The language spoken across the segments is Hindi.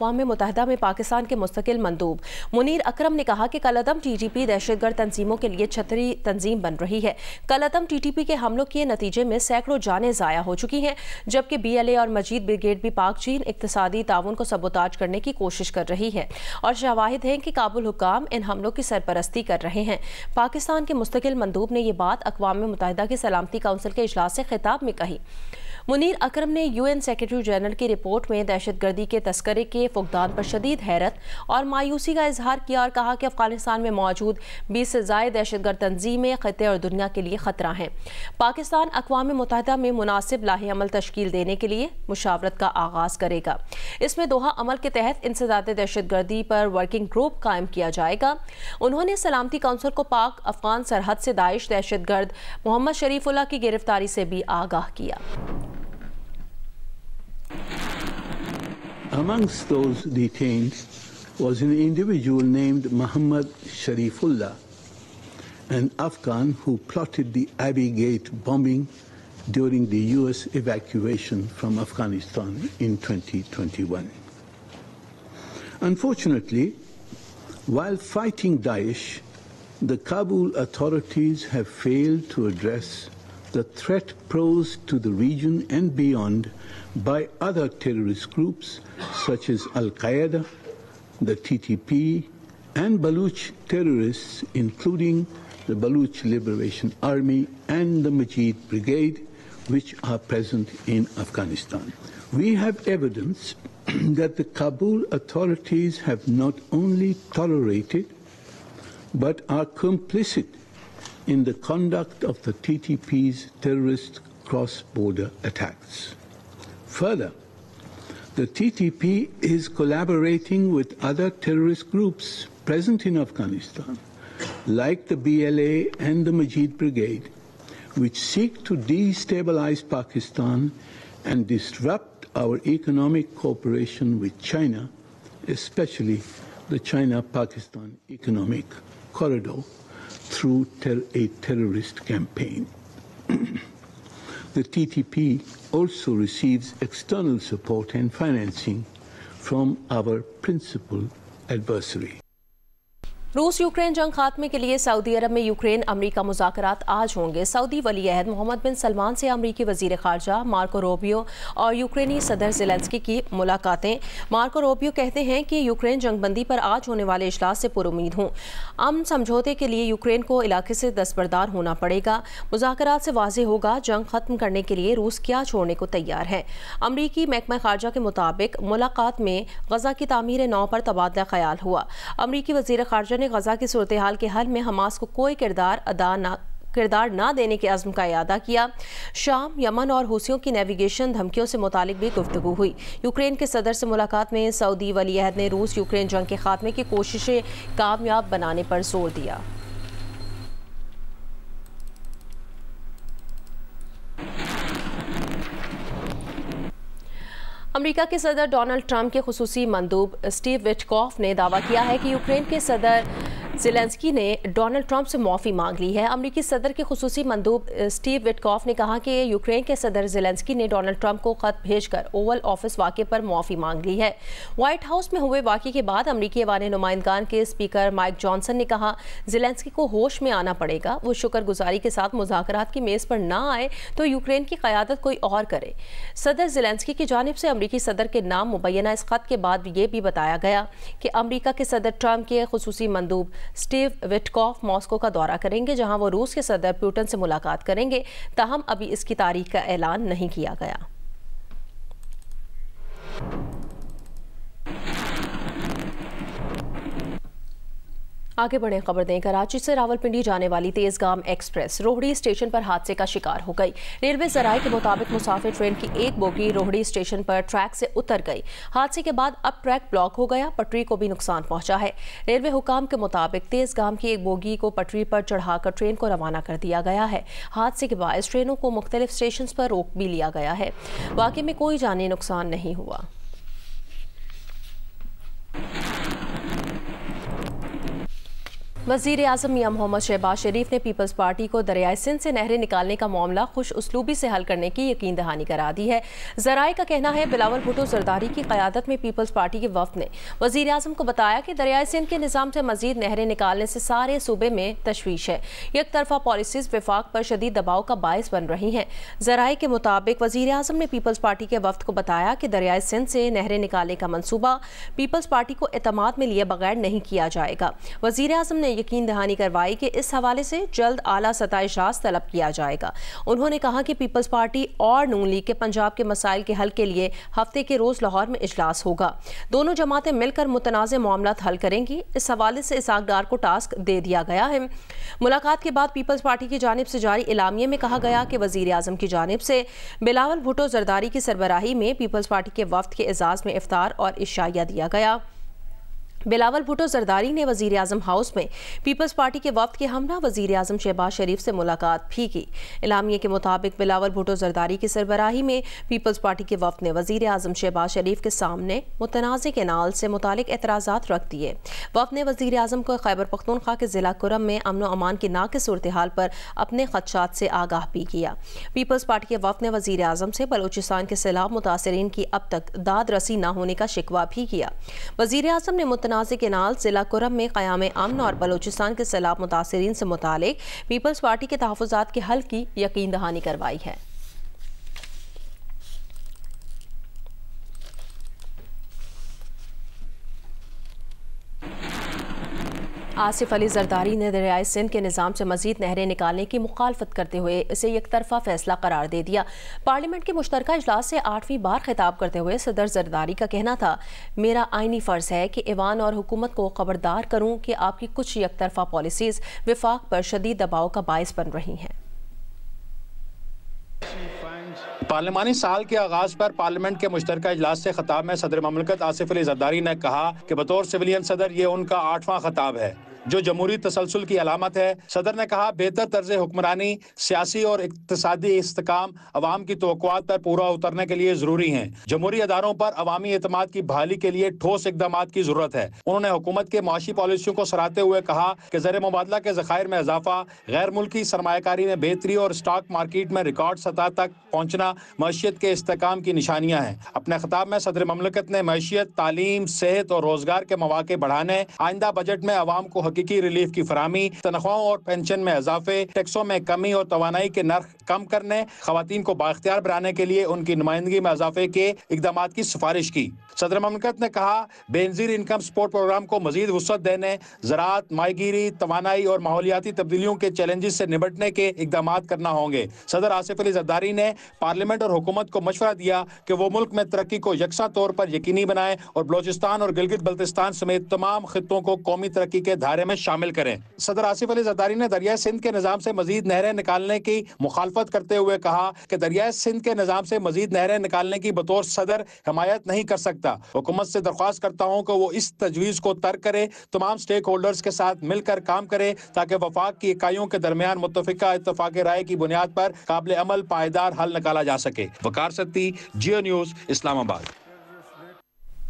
अक़वाम मुत्तहिदा में पाकिस्तान के मुस्तकिल मंदूब मुनीर अकरम ने कहा कि कलअदम TTP दहशतगर्द तंजीमों के लिए छतरी तंजीम बन रही है। कलअदम TTP के हमलों के नतीजे में सैकड़ों जानें ज़ाया हो चुकी हैं, जबकि BLA और मजीद ब्रिगेड भी पाक चीन इक़्तिसादी ताउन को सबोताज करने की कोशिश कर रही है और शवाहिद हैं कि काबुल हुक्काम इन हमलों की सरपरस्ती कर रहे हैं। पाकिस्तान के मुस्तकिल मंदूब ने यह बात अक़वाम मुत्तहिदा की सलामती काउंसिल के इजलास से खिताब में कही। मुनीर अकरम ने UN सेक्रेटरी जनरल की रिपोर्ट में दहशतगर्दी के तस्करे के फुकदान पर शदीद हैरत और मायूसी का इजहार किया और कहा कि अफगानिस्तान में मौजूद 20 से ज़ायद दहशतगर्द तंजीमें खित्ते और दुनिया के लिए खतरा हैं। पाकिस्तान अक़वाम मुत्तहिदा में मुनासिब लाहे अमल तश्कील देने के लिए मुशावरत का आगाज़ करेगा। इसमें दोहा अमल के तहत इंसदाद दहशतगर्दी पर वर्किंग ग्रुप कायम किया जाएगा। उन्होंने सलामती काउंसिल को पाक अफगान सरहद से दाइश दहशतगर्द मोहम्मद शरीफुल्लाह की गिरफ्तारी से भी आगाह किया। Amongst those detained was an individual named Muhammad Sharifullah, an Afghan who plotted the Abbey Gate bombing during the US evacuation from Afghanistan in 2021. Unfortunately, while fighting Daesh, the Kabul authorities have failed to address the threat posed to the region and beyond by other terrorist groups such as Al-Qaeda, the TTP, and Baluch terrorists, including the Baluch Liberation Army and the Majid Brigade, which are present in Afghanistan. We have evidence that the Kabul authorities have not only tolerated but are complicit in the conduct of the TTP's terrorist cross-border attacks. Further, the TTP is collaborating with other terrorist groups present in Afghanistan, like the BLA and the Majid Brigade, which seek to destabilize Pakistan and disrupt our economic cooperation with China, especially the China-Pakistan Economic Corridor, through a terrorist campaign. The TTP also receives external support and financing from our principal adversary. रूस यूक्रेन जंग खात्मे के लिए सऊदी अरब में यूक्रेन अमरीका मुज़ाकरात आज होंगे। सऊदी वली अहद मोहम्मद बिन सलमान से अमरीकी वज़ीर ख़ारजा मार्को रूबियो और यूक्रेनी सदर ज़ेलेंस्की की मुलाकातें। मार्को रूबियो कहते हैं कि यूक्रेन जंगबंदी पर आज होने वाले इजलास से पुरुमीद हूँ। अमन समझौते के लिए यूक्रेन को इलाके से दस्तबरदार होना पड़ेगा। मुज़ाकरात से वाज़ेह होगा जंग ख़त्म करने के लिए रूस क्या छोड़ने को तैयार है। अमरीकी महकमा ख़ारजा के मुताबिक मुलाकात में गज़ा की तामीर नौ पर तबादला ख्याल हुआ। अमरीकी वज़ीर ख़ारजा ने गज़ा की सूरत हाल के हल में हमास को कोई किरदार ना देने के अज़्म का इयादा किया। शाम, यमन और हूसियों की नेविगेशन धमकियों से मुतालिक भी गुफ्तगू हुई। यूक्रेन के सदर से मुलाकात में सऊदी वली अहद ने रूस यूक्रेन जंग के खात्मे की कोशिशें कामयाब बनाने पर जोर दिया। अमेरिका के सदर डोनाल्ड ट्रंप के खुसूसी मंदूब स्टीव विटकॉफ ने दावा किया है कि यूक्रेन के सदर ज़ेलेंस्की ने डोनाल्ड ट्रंप से माफ़ी मांग ली है। अमेरिकी सदर के खुसूसी मंदूब स्टीव विटकॉफ ने कहा कि यूक्रेन के सदर ज़ेलेंस्की ने डोनाल्ड ट्रंप को ख़त भेजकर ओवल ऑफिस वाक़े पर माफ़ी मांग ली है। व्हाइट हाउस में हुए वाक़े के बाद अमेरिकी ऐवान नुमाइंदगान के स्पीकर माइक जॉनसन ने कहा, ज़ेलेंस्की को होश में आना पड़ेगा। वो शुक्रगुजारी के साथ मुज़ाकरात की मेज़ पर ना आए तो यूक्रेन की क़यादत कोई और करे। सदर ज़ेलेंस्की की जानिब से अमेरिकी सदर के नाम मुबैना इस ख़त के बाद ये भी बताया गया कि अमेरिका के सदर ट्रंप के खुसूसी मंदूब स्टीव विटकॉफ मॉस्को का दौरा करेंगे, जहां वो रूस के सदर पुतिन से मुलाकात करेंगे। ताहम अभी इसकी तारीख का ऐलान नहीं किया गया। आगे बढ़े खबर दें। कराची से रावलपिंडी जाने वाली तेजगाम एक्सप्रेस रोहड़ी स्टेशन पर हादसे का शिकार हो गई। रेलवे जराये के मुताबिक मुसाफिर ट्रेन की एक बोगी रोहड़ी स्टेशन पर ट्रैक से उतर गई। हादसे के बाद अब ट्रैक ब्लॉक हो गया, पटरी को भी नुकसान पहुंचा है। रेलवे हुकाम के मुताबिक तेजगाम की एक बोगी को पटरी पर चढ़ाकर ट्रेन को रवाना कर दिया गया है। हादसे के बाद ट्रेनों को मुख्तलिफ स्टेशन पर रोक भी लिया गया है। वाकई में कोई जानी नुकसान नहीं हुआ। वज़ीर आज़म मियां मोहम्मद शहबाज शरीफ ने पीपल्स पार्टी को दरियाए सिंध से नहरें निकालने का मामला खुश उसलूबी से हल करने की यकीन दहानी करा दी है। ज़राए का कहना है बिलावल भुट्टो जरदारी की क़यादत में पीपल्स पार्टी के वफ़द ने वज़ीर आज़म को बताया कि दरियाए सिंध के निज़ाम से मज़ीद नहरें निकालने से सारे सूबे में तशवीश है। एक तरफा पॉलिसीज़ विफाक पर शदीद दबाव का बायस बन रही हैं। ज़राए के मुताबिक वज़ीर आज़म ने पीपल्स पार्टी के वफ़द को बताया कि दरियाए सिंध से नहरें निकालने का मनसूबा पीपल्स पार्टी को एतमाद में लिए बगैर नहीं किया जाएगा। वज़ीर आज़म ने यकीन दहानी करवाई कि इस हवाले से जल्द आला सतह इजलास तलब किया जाएगा। उन्होंने कहा कि पीपल्स पार्टी और नून लीग के पंजाब के मसाइल के हल के लिए हफ्ते के रोज लाहौर में इजलास होगा। दोनों जमातें मिलकर मुतनाज़ मामलात हल करेंगी। इस हवाले से इसाक डार को टास्क दे दिया गया है। मुलाकात के बाद पीपल्स पार्टी की जानिब से जारी इलामिये में कहा गया कि वज़ीर आज़म की जानिब से बिलावल भुट्टो जरदारी की सरबराही में पीपल्स पार्टी के वफ़द के एजाज़ में इफ्तार और इशाया दिया गया। बिलावल भुट्टो जरदारी ने वज़ीर आज़म हाउस में पीपल्स पार्टी के वफ़द के हमरा वज़ीर आज़म शहबाज शरीफ से मुलाकात भी की। इलामिये के मुताबिक बिलावल भुट्टो जरदारी की सरबराही में पीपल्स पार्टी के वफ़द ने वज़ीर आज़म शहबाज शरीफ के सामने मुतनाज़े केनाल से मुतालिक एतराज़ात रख दिए। वफ़द ने वज़ीर आज़म को खैबर पख्तूनख्वा के ज़िला कुरम में अमन व अमान की नाक़िस सूरत हाल पर अपने ख़दशात से आगाह भी किया। पीपल्स पार्टी के वफ़द ने वज़ीर आज़म से बलूचिस्तान के सैलाब मुतासरीन की अब तक दाद रसी न होने का शिकवा भी किया। वज़ीर आज़म ने मुतनाज़े केनाल ज़िला कुरम में क़याम अमन और बलूचिस्तान के सैलाब मुतासरीन से मुतालिक पीपल्स पार्टी के तहफ़्फ़ुज़ात के हल की यकीन दहानी करवाई है। आसिफ अली जरदारी ने दरियाए सिंध के निज़ाम से मज़ीद नहरें निकालने की मुखालफत करते हुए इसे एक तरफा फैसला करार दे दिया। पार्लियामेंट के मुश्तरका इजलास से 8वीं बार खिताब करते हुए सदर जरदारी का कहना था, मेरा आइनी फ़र्ज़ है कि ऐवान और हुकूमत को खबरदार करूँ कि आपकी कुछ एक तरफा पॉलिसीज़ विफाक पर शदीद दबाव का बायस बन रही हैं। पार्लिमानी साल के आगाज पर पार्लियामेंट के मुश्तरका इजलास से खिताब में सदर ममलकत आसिफ अली जरदारी ने कहा कि बतौर सिविलियन सदर ये उनका 8वां खिताब है जो जमहूरी तसलसल की अलामत है। सदर ने कहा, बेहतर तर्ज हुक्मरानी, सियासी और इक्तिसादी इस्तेकाम अवाम की तवक्कुआत पर पूरा उतरने के लिए जरूरी हैं। जमहूरी अदारों पर अवामी एतमाद की बहाली के लिए ठोस इकदाम की जरूरत है। उन्होंने हुकूमत के माशी पॉलिसियों को सराहते हुए कहा कि ज़र मुबादला के ज़खायर में इजाफा, गैर मुल्की सरमायाकारी में बेहतरी और स्टॉक मार्केट में रिकॉर्ड सतह तक पहुँचना मईशत के इस्तेकाम की निशानियाँ हैं। अपने खिताब में सदर ममलकत ने मईशत, तालीम, सेहत और रोजगार के मौके बढ़ाने, आइंदा बजट में अवाम को हकीकी रिलीफ की फराहमी, तनख्वाहों और पेंशन में इजाफे, टैक्सों में कमी और तवानाई के नर्ख कम करने, खवातीन को बाख्तियार बनाने के लिए उनकी नुमाइंदगी में इजाफे के इकदाम की सिफारिश की। सदर ममलकत ने कहा, बेनजीर इनकम सपोर्ट प्रोग्राम को मजीद वुसअत देने, ज़राअत, माहीगीरी, तवानाई और माहौलियाती तब्दीलियों के चैलेंजेस से निपटने के इकदाम करना होंगे। सदर आसिफ अली जरदारी ने पार्लियामेंट और हुकूमत को मशवरा दिया कि वो मुल्क में तरक्की को यकसा तौर पर यकीनी बनाए और बलोचिस्तान और गिलगित बल्तिस्तान समेत तमाम खित्तों को कौमी तरक्की के धारे में शामिल करें। सदर आसिफ अली जरदारी ने दरियाए सिंध के निज़ाम से मजीद नहरें निकालने की मुखालफत करते हुए कहा कि दरियाए सिंध के निज़ाम से मजीद नहरें निकालने की बतौर सदर हिमायत नहीं कर सकता। हुकूमत से दरख्वास्त करता हूँ कि वो इस तजवीज़ को तर्क करे, तमाम स्टेक होल्डर्स के साथ मिलकर काम करे ताकि वफाक की इकाइयों के दरमियान मुत्तफिका इत्तफाक राय की बुनियाद पर काबिल अमल पायदार हल निकाला जा सके। वकार सत्ती, जियो न्यूज़, इस्लामाबाद।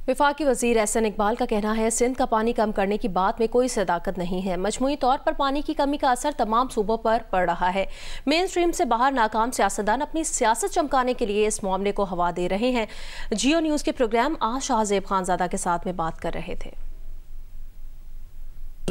वफाकी वज़ीर एहसन इकबाल का कहना है, सिंध का पानी कम करने की बात में कोई सदाकत नहीं है। मजमूई तौर पर पानी की कमी का असर तमाम सूबों पर पड़ रहा है। मेन स्ट्रीम से बाहर नाकाम सियासतदान अपनी सियासत चमकाने के लिए इस मामले को हवा दे रहे हैं। जियो न्यूज़ के प्रोग्राम आज शाहजेब खानजादा के साथ में बात कर रहे थे।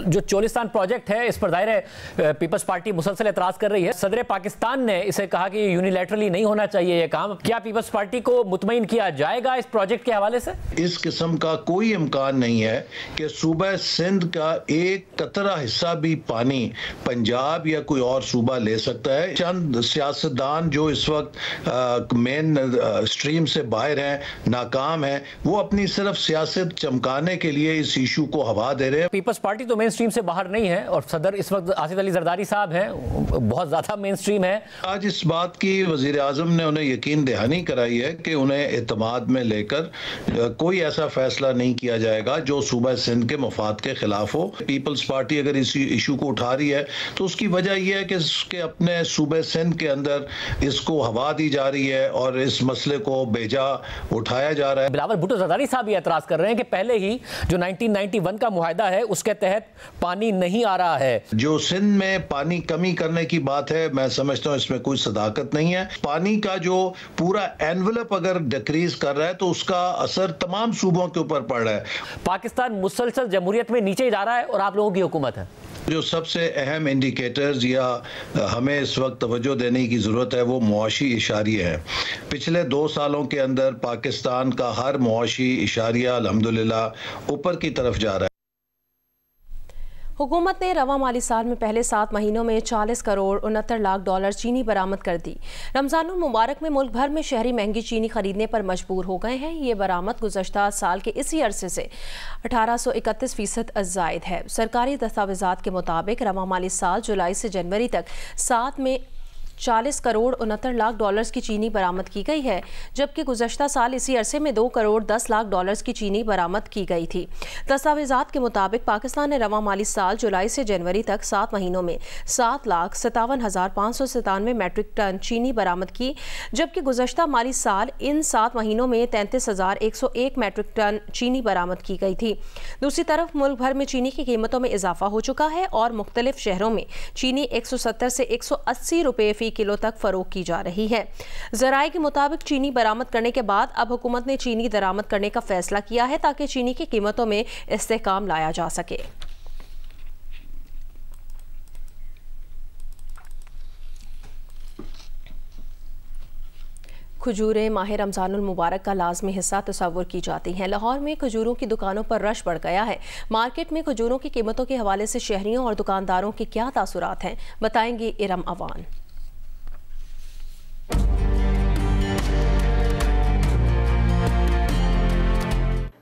जो चोलिस्तान प्रोजेक्ट है, इस पर दायरे पीपल्स पार्टी मुसलसल एतराज कर रही है। सदर पाकिस्तान ने इसे कहा कि यूनिलैटरली नहीं होना चाहिए ये काम। क्या पीपल्स पार्टी को मुतमईन किया जाएगा इस प्रोजेक्ट के हवाले से? इस किस्म का कोई इम्कान नहीं है कि सूबा सिंध का एक कतरा हिस्सा भी पानी पंजाब या कोई और सूबा ले सकता है। चंद सियासतदान जो इस वक्त मेन स्ट्रीम से बाहर हैं, नाकाम हैं, वो अपनी सिर्फ सियासत चमकाने के लिए इस इशू को हवा दे रहे हैं। पीपल्स पार्टी तो मेन स्ट्रीम से बाहर नहीं है और सदर इस वक्त आसिफ अली जरदारी साहब हैं, बहुत ज्यादा मेन स्ट्रीम है। आज इस बात की वजीर आजम ने उन्हें यकीन दहानी कराई है कि उन्हें एतमाद में लेकर कोई ऐसा फैसला नहीं किया जाएगा जो सूबा सिंध के मफाद के खिलाफ हो। पीपल्स पार्टी अगर इस इशू को उठा रही है तो उसकी वजह यह है कि उसके अपने सूबे सिंध के अंदर इसको हवा दी जा रही है और इस मसले को बेजा उठाया जा रहा है। बिलावल भुट्टो जरदारी साहब भी एतराज कर रहे हैं कि पहले ही जो 1991 का मुआहदा है उसके तहत पानी नहीं आ रहा है। जो सिंध में पानी कमी करने की बात है, मैं समझता हूँ इसमें कोई सदाकत नहीं है। पानी का जो पूरा एनवेलप अगर डिक्रीज कर रहा है तो उसका असर तमाम सूबों के ऊपर पड़ रहा है। पाकिस्तान मुसलसल जमहूरियत में नीचे ही जा रहा है और आप लोगों की हुकूमत है। जो सबसे अहम इंडिकेटर्स या हमें इस वक्त तवज्जो देने की ज़रूरत है वो मुआशी इशारिया है। पिछले 2 सालों के अंदर पाकिस्तान का हर मुआशी इशारिया अल्हम्दुलिल्लाह ऊपर की तरफ जा रहा है। हुकूमत ने रवा माली साल में पहले 7 महीनों में 40 करोड़ 69 लाख डॉलर चीनी बरामद कर दी। रमजानुल मुबारक में मुल्क भर में शहरी महंगी चीनी खरीदने पर मजबूर हो गए हैं। ये बरामद गुज़श्ता साल के इसी अरसे से 1831% ज़ायद है। सरकारी दस्तावेज़ात के मुताबिक रवा माली साल जुलाई से जनवरी तक 7 में 40 करोड़ 69 लाख डॉलर्स की चीनी बरामद की गई है, जबकि गुज़श्ता साल इसी अरसे में 2 करोड़ 10 लाख डॉलर्स की चीनी बरामद की गई थी। दस्तावेज़ात के मुताबिक पाकिस्तान ने रवा माली साल जुलाई से जनवरी तक 7 महीनों में 7,57,597 मैट्रिक टन चीनी बरामद की, जबकि गुज़श्ता माली साल इन 7 महीनों में 33,101 मैट्रिक टन चीनी बरामद की गई थी। दूसरी तरफ मुल्क भर में चीनी की कीमतों में इजाफा हो चुका है और मुख्तलिफ शहरों में चीनी 170 से 180 रुपये फी किलो तक फरोख्त की जा रही है। ज़राए के मुताबिक चीनी बरामद करने के बाद अब हुकूमत ने चीनी दरामद करने का फैसला किया है ताकि चीनी की कीमतों में इस्तेहकाम लाया जा सके। खजूरें माह रमज़ानुल मुबारक का लाजमी हिस्सा तस्वुर की जाती हैं। लाहौर में खजूरों की दुकानों पर रश बढ़ गया है। मार्केट में खजूरों की कीमतों के हवाले से शहरियों और दुकानदारों के क्या तासुरात हैं, बताएंगे इरम अवान।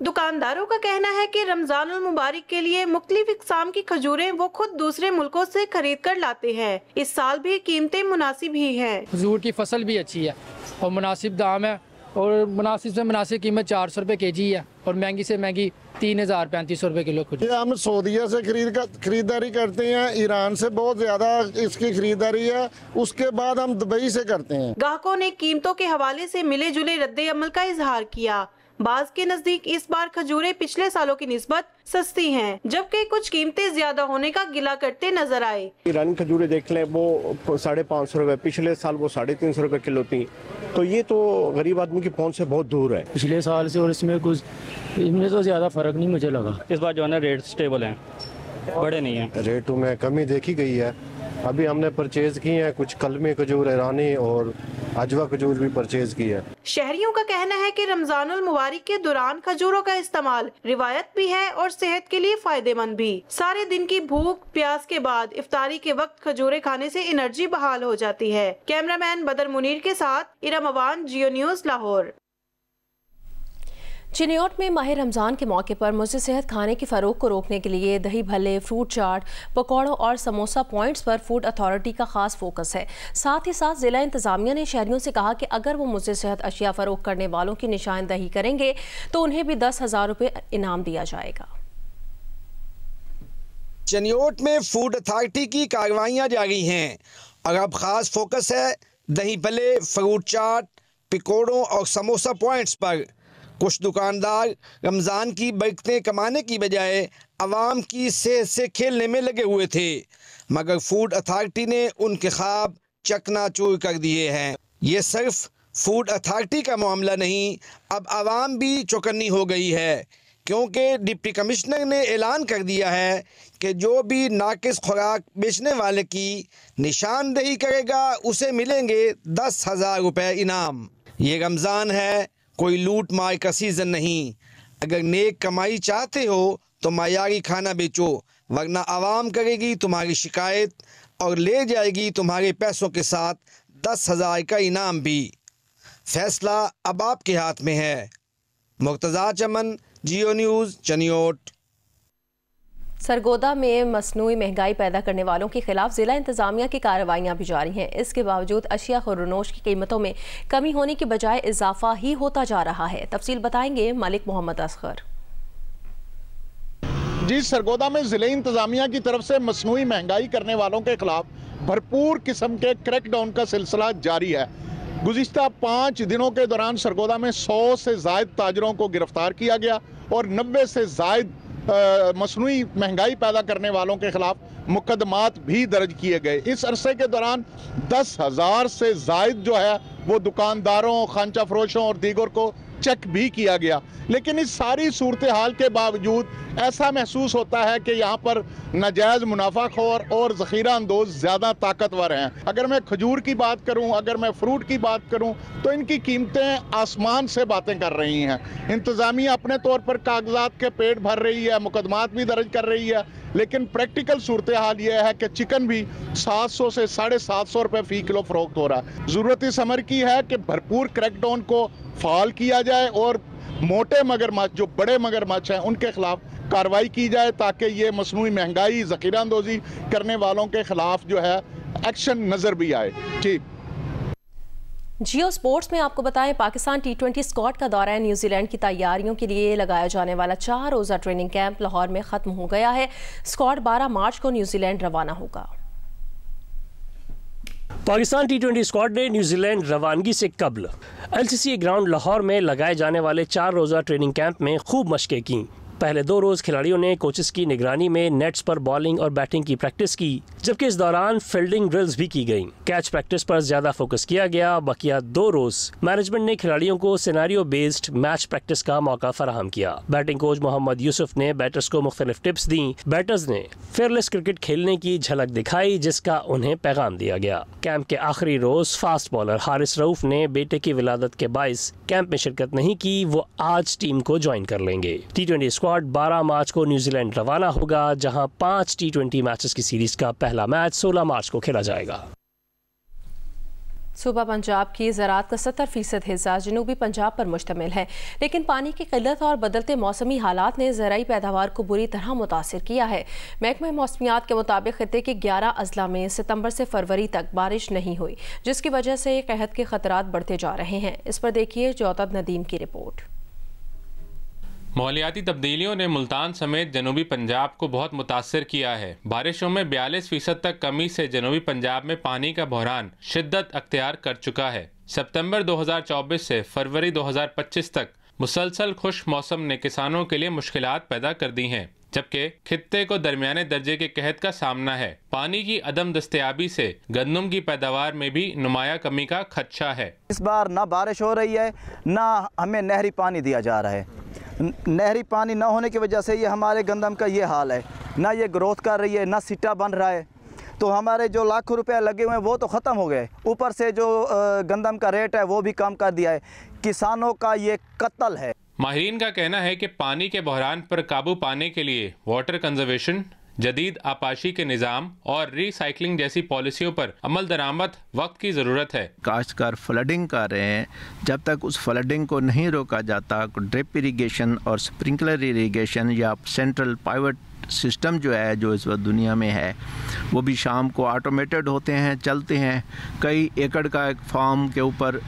दुकानदारों का कहना है कि रमजानुल मुबारक के लिए मुख्तलिफ इक़साम की खजूरें वो खुद दूसरे मुल्कों से खरीद कर लाते हैं। इस साल भी कीमतें मुनासिब ही हैं। खजूर की फसल भी अच्छी है और मुनासिब दाम है और मुनासिब से मुनासिब कीमत 400 रुपये केजी है और महंगी से महंगी 3,035 रुपये किलो खजूर। हम सऊदीया से खरीदारी करते हैं, ईरान से बहुत ज्यादा इसकी खरीदारी है, उसके बाद हम दुबई से करते हैं। ग्राहकों ने कीमतों के हवाले से मिले जुले रद्द अमल का इजहार किया। बाज के नजदीक इस बार खजूरें पिछले सालों की निस्बत सस्ती हैं, जबकि कुछ कीमतें ज्यादा होने का गिला करते नजर आए। ईरानी खजूरें देख लें, वो 550 रुपए, पिछले साल वो 350 रुपए किलो थी, तो ये तो गरीब आदमी की पहुंच से बहुत दूर है। पिछले साल से और इसमें कुछ इनमें तो ज्यादा फर्क नहीं मुझे लगा। इस बार जो है ना रेट स्टेबल हैं, बड़े नहीं हैं। रेटों में कमी देखी गई है। अभी हमने परचेज की है कुछ कलमी खजूर, ईरानी और अजवा खजूर भी परचेज की है। शहरियों का कहना है कि रमजानुल मुबारक के दौरान खजूरों का इस्तेमाल रिवायत भी है और सेहत के लिए फायदेमंद भी। सारे दिन की भूख प्यास के बाद इफ्तारी के वक्त खजूरें खाने से एनर्जी बहाल हो जाती है। कैमरामैन बदर मुनीर के साथ इरम अवान, जियो न्यूज़, लाहौर। चिन्योट में माह रमज़ान के मौके पर मुज़र सेहत खाने की फ़रोग को रोकने के लिए दही भल्ले, फ्रूट चाट, पकौड़ों और समोसा पॉइंट्स पर फूड अथॉरिटी का खास फोकस है। साथ ही साथ ज़िला इंतज़ामिया ने शहरियों से कहा कि अगर वो मुज़र सेहत अशिया फ़रोग करने वालों की निशानदही करेंगे तो उन्हें भी 10,000 रुपये इनाम दिया जाएगा। चिन्योट में फूड अथॉरिटी की कार्रवाइयाँ जारी हैं और अब खास फोकस है दही भल्ले, फ्रूट चाट, पकौड़ों और समोसा पॉइंट्स पर। कुछ दुकानदार रमज़ान की बरकतें कमाने की बजाय आवाम की सेहत से खेलने में लगे हुए थे, मगर फूड अथॉरिटी ने उनके ख्वाब चकनाचूर कर दिए हैं। ये सिर्फ फूड अथॉरिटी का मामला नहीं, अब आवाम भी चौकन्नी हो गई है, क्योंकि डिप्टी कमिश्नर ने ऐलान कर दिया है कि जो भी नाकिस खुराक बेचने वाले की निशानदही करेगा उसे मिलेंगे 10,000 रुपये इनाम। ये रमज़ान है, कोई लूट मार का सीज़न नहीं। अगर नेक कमाई चाहते हो तो मायारी खाना बेचो, वरना आवाम करेगी तुम्हारी शिकायत और ले जाएगी तुम्हारे पैसों के साथ 10,000 का इनाम भी। फैसला अब आपके हाथ में है। मुर्तज़ा चमन, जियो न्यूज़, चिन्योट। सरगोदा में मसनूई महंगाई पैदा करने वालों के खिलाफ जिला इंतजामिया की कार्रवाइयाँ भी जारी हैं। इसके बावजूद अशिया खुर्रनोश की कीमतों में कमी होने की बजाय इजाफा ही होता जा रहा है। तफसील बताएंगे मलिक मोहम्मद असगर। जी, सरगोदा में जिले इंतजामिया की तरफ से मसनूई महंगाई करने वालों के खिलाफ भरपूर किस्म के क्रैकडाउन का सिलसिला जारी है। गुज़िश्ता 5 दिनों के दौरान सरगोदा में 100 से ज़ायद ताजरों को गिरफ्तार किया गया और 90 से ज़ायद मसनूई महंगाई पैदा करने वालों के खिलाफ मुकदमात भी दर्ज किए गए। इस अरसे के दौरान 10,000 से जायद जो है वो दुकानदारों, खांचा फरोशों और दीगर को चेक भी किया गया। लेकिन इस सारी सूरत हाल के बावजूद ऐसा महसूस होता है कि यहाँ पर नाजायज़ मुनाफाखोर और ज़ख़ीरा अंदोज़ ज़्यादा ताकतवर हैं। अगर मैं खजूर की बात करूँ, अगर मैं फ्रूट की बात करूँ, तो इनकी कीमतें आसमान से बातें कर रही हैं। इंतज़ामिया अपने तौर पर कागजात के पेट भर रही है, मुकदमात भी दर्ज कर रही है, लेकिन प्रैक्टिकल सूरत हाल ये है कि चिकन भी 700 से 750 रुपये फ़ी किलो फ़रोख्त हो रहा है। ज़रूरत इस अमर की है कि भरपूर क्रैकडाउन को फ़ाल किया जाए और मोटे मगरमच्छ, जो बड़े मगरमच्छ हैं, उनके खिलाफ कार्रवाई की जाए ताकि ये मसनूई महंगाई, ज़ख़ीरा अंदोज़ी करने वालों के खिलाफ जो है एक्शन नज़र भी आए। जी जियो स्पोर्ट्स में आपको बताएं, पाकिस्तान T20 स्क्वाड का दौरा न्यूजीलैंड की तैयारियों के लिए लगाया जाने वाला 4 रोज़ा ट्रेनिंग कैंप लाहौर में ख़त्म हो गया है। स्क्वाड 12 मार्च को न्यूजीलैंड रवाना होगा। पाकिस्तान T20 स्क्वाड ने न्यूजीलैंड रवानगी से कबल LCC ग्राउंड लाहौर में लगाए जाने वाले 4 रोज़ा ट्रेनिंग कैंप में खूब मशकें की। पहले 2 रोज़ खिलाड़ियों ने कोचेस की निगरानी में नेट्स पर बॉलिंग और बैटिंग की प्रैक्टिस की, जबकि इस दौरान फील्डिंग ड्रिल्स भी की गई। कैच प्रैक्टिस पर ज़्यादा फोकस किया गया। बकिया 2 रोज़ मैनेजमेंट ने खिलाड़ियों को सिनेरियो बेस्ड मैच प्रैक्टिस का मौका फराहम किया। बैटिंग कोच मोहम्मद यूसुफ ने बैटर्स को मुख्तलिफ टिप्स दी। बैटर्स ने फेयरलेस क्रिकेट खेलने की झलक दिखाई, जिसका उन्हें पैगाम दिया गया। कैंप के आखिरी रोज़ फास्ट बॉलर हारिस रऊफ ने बेटे की विलादत के बाइस कैंप में शिरकत नहीं की। वो आज टीम को ज्वाइन कर लेंगे। T20 स्क्वाड 12 मार्च को न्यूजीलैंड रवाना होगा, जहां 5 T20 मैचेस की सीरीज का पहला मैच 16 मार्च को खेला जाएगा। सूबा पंजाब की ज़राअत का 70% हिस्सा जनूबी पंजाब पर मुश्तमिल है, लेकिन पानी की किल्लत और बदलते मौसमी हालात ने ज़राई पैदावार को बुरी तरह मुतासिर किया है। महकमा मौसमियात के मुताबिक खित्ते के 11 अजला में सितंबर से फरवरी तक बारिश नहीं हुई, जिसकी वजह से कहत के खतरात बढ़ते जा रहे हैं। इस पर देखिए जौतब नदीम की रिपोर्ट। माहौलियाती तब्दीलियों ने मुल्तान समेत जनूबी पंजाब को बहुत मुतासर किया है। बारिशों में 42% तक कमी से जनूबी पंजाब में पानी का बहरान शिद्दत अख्तियार कर चुका है। सितंबर 2024 से फरवरी 2025 तक मुसलसल खुश्क मौसम ने किसानों के लिए मुश्किलात पैदा कर दी हैं, जबकि खित्ते को दरमियाने दर्जे के कहत का सामना है। पानी की अदम दस्तयाबी से गंदम की पैदावार में भी नुमाया कमी का खदशा है। इस बार ना बारिश हो रही है, ना हमें नहरी पानी दिया जा रहा है। नहरी पानी न होने की वजह से ये हमारे गंदम का ये हाल है, ना ये ग्रोथ कर रही है, ना सिट्टा बन रहा है। तो हमारे जो लाखों रुपए लगे हुए हैं वो तो ख़त्म हो गए, ऊपर से जो गंदम का रेट है वो भी कम कर दिया है। किसानों का ये कत्ल है। माहिरीन का कहना है कि पानी के बहरान पर काबू पाने के लिए वाटर कंजर्वेशन, जदीद आपाशी के निज़ाम और रिसाइकलिंग जैसी पॉलिसियों पर अमल दरामद वक्त की ज़रूरत है। काश्तकार फ्लडिंग कर रहे हैं, जब तक उस फ्लडिंग को नहीं रोका जाता, ड्रिप इरिगेशन और स्प्रिंकलर इरिगेशन या सेंट्रल पाइवट सिस्टम जो है, जो इस वक्त दुनिया में है, वो भी शाम को ऑटोमेटेड होते हैं, चलते हैं। कई एकड़ का एक फार्म के ऊपर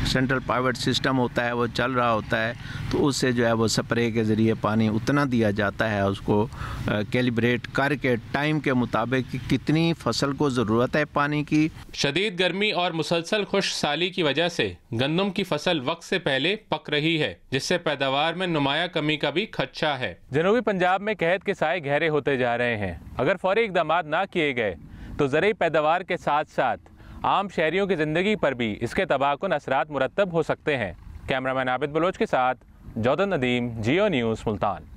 सेंट्रल पाइवट सिस्टम होता है, वो चल रहा होता है, तो उससे जो है वो स्प्रे के ज़रिए पानी उतना दिया जाता है, उसको कैलिब्रेट करके टाइम के मुताबिक कितनी फसल को ज़रूरत है पानी की। शदीद गर्मी और मुसलसल खुश्क साली की वजह से गंदम की फसल वक्त से पहले पक रही है, जिससे पैदावार में नुमाया कमी का भी खदशा है। जनूबी पंजाब में कहत के साए गहरे होते जा रहे हैं। अगर फौरी इक़दामात ना किए गए तो ज़रूरी पैदावार के साथ साथ आम शहरियों की ज़िंदगी पर भी इसके तबाहकुन असरात मुरतब हो सकते हैं। कैमरामैन आबिद बलोच के साथ जौतब नदीम, जियो न्यूज़, मुल्तान।